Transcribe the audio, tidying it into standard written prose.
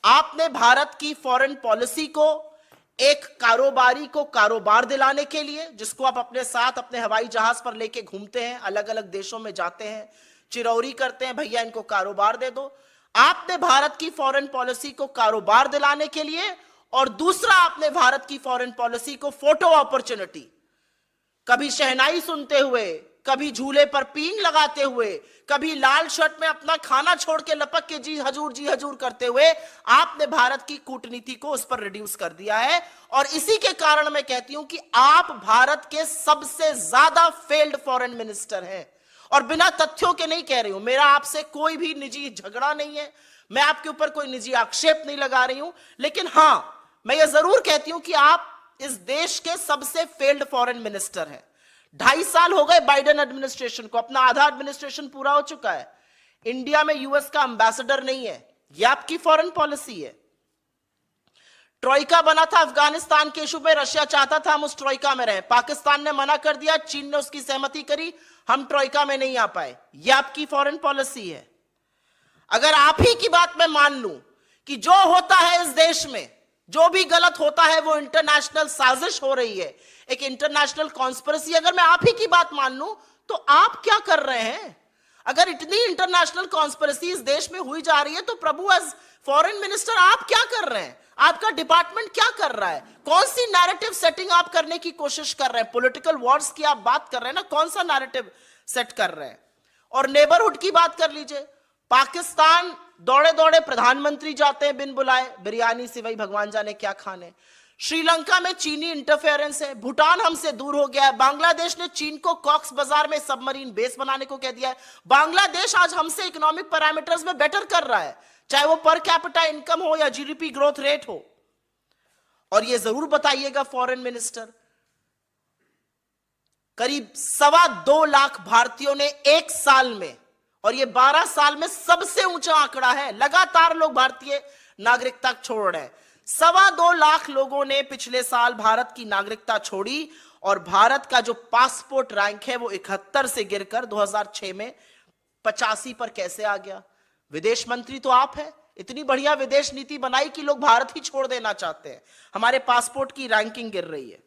आपने भारत की foreign policy को एक कारोबारी को कारोबार दिलाने के लिए, जिसको आप अपने साथ अपने हवाई जहाज पर लेके घूमते हैं, अलग अलग देशों में जाते हैं, चिरौरी करते हैं, भैया इनको कारोबार दे दो। आपने भारत की फॉरेन पॉलिसी को कारोबार दिलाने के लिए, और दूसरा आपने भारत की फॉरेन पॉलिसी को फोटो अपॉर्चुनिटी, कभी शहनाई सुनते हुए, कभी झूले पर पींग लगाते हुए, कभी लाल शर्ट में अपना खाना छोड़ के लपक के जी हजूर करते हुए आपने भारत की कूटनीति को उस पर रिड्यूस कर दिया है। और इसी के कारण मैं कहती हूं कि आप भारत के सबसे ज्यादा फेल्ड फॉरेन मिनिस्टर हैं। और बिना तथ्यों के नहीं कह रही हूं, मेरा आपसे कोई भी निजी झगड़ा नहीं है, मैं आपके ऊपर कोई निजी आक्षेप नहीं लगा रही हूं, लेकिन हां मैं यह जरूर कहती हूं कि आप इस देश के सबसे फेल्ड फॉरेन मिनिस्टर हैं। 2.5 साल हो गए बाइडेन एडमिनिस्ट्रेशन को, अपना आधा एडमिनिस्ट्रेशन पूरा हो चुका है। इंडिया में यूएस का एम्बेसडर नहीं है, यह आपकी फॉरेन पॉलिसी है। ट्रोइका बना था अफगानिस्तान के इशू में, रशिया चाहता था हम उस ट्रोइका में रहें, पाकिस्तान ने मना कर दिया, चीन ने उसकी सहमति करी, हम ट्रोइका में नहीं आ पाए। यह आपकी फॉरेन पॉलिसी है। अगर आप ही की बात मैं मान लूं कि जो होता है इस देश में, जो भी गलत होता है वो इंटरनेशनल साजिश हो रही है, एक इंटरनेशनल कॉन्स्पिरेसी, अगर मैं आप ही की बात मान लूं तो आप क्या कर रहे हैं? अगर इतनी इंटरनेशनल कॉन्स्पिरेसी इस देश में हुई जा रही है तो प्रभु एज फॉरेन मिनिस्टर आप क्या कर रहे हैं? आपका डिपार्टमेंट क्या कर रहा है? कौन सी नैरेटिव सेटिंग आप करने की कोशिश कर रहे हैं? पॉलिटिकल वॉर्स की आप बात कर रहे हैं ना, कौन सा नैरेटिव सेट कर रहे हैं? और नेबरहुड की बात कर लीजिए, पाकिस्तान दौड़े दौड़े प्रधानमंत्री जाते हैं बिन बुलाए, बिरयानी सिवाई भगवान जाने क्या खाने। श्रीलंका में चीनी इंटरफेरेंस है, भूटान हमसे दूर हो गया है, बांग्लादेश ने चीन को कॉक्स बाजार में सबमरीन बेस बनाने को कह दिया है। बांग्लादेश आज हमसे इकोनॉमिक पैरामीटर्स में बेटर कर रहा है, चाहे वो पर कैपिटा इनकम हो या जीडीपी ग्रोथ रेट हो। और ये जरूर बताइएगा फॉरेन मिनिस्टर, करीब 2.25 लाख भारतीयों ने एक साल में, और ये 12 साल में सबसे ऊंचा आंकड़ा है, लगातार लोग भारतीय नागरिकता छोड़ रहे हैं। 2.25 लाख लोगों ने पिछले साल भारत की नागरिकता छोड़ी, और भारत का जो पासपोर्ट रैंक है वो 71 से गिरकर 2006 में 85 पर कैसे आ गया? विदेश मंत्री तो आप हैं, इतनी बढ़िया विदेश नीति बनाई कि लोग भारत ही छोड़ देना चाहते हैं, हमारे पासपोर्ट की रैंकिंग गिर रही है।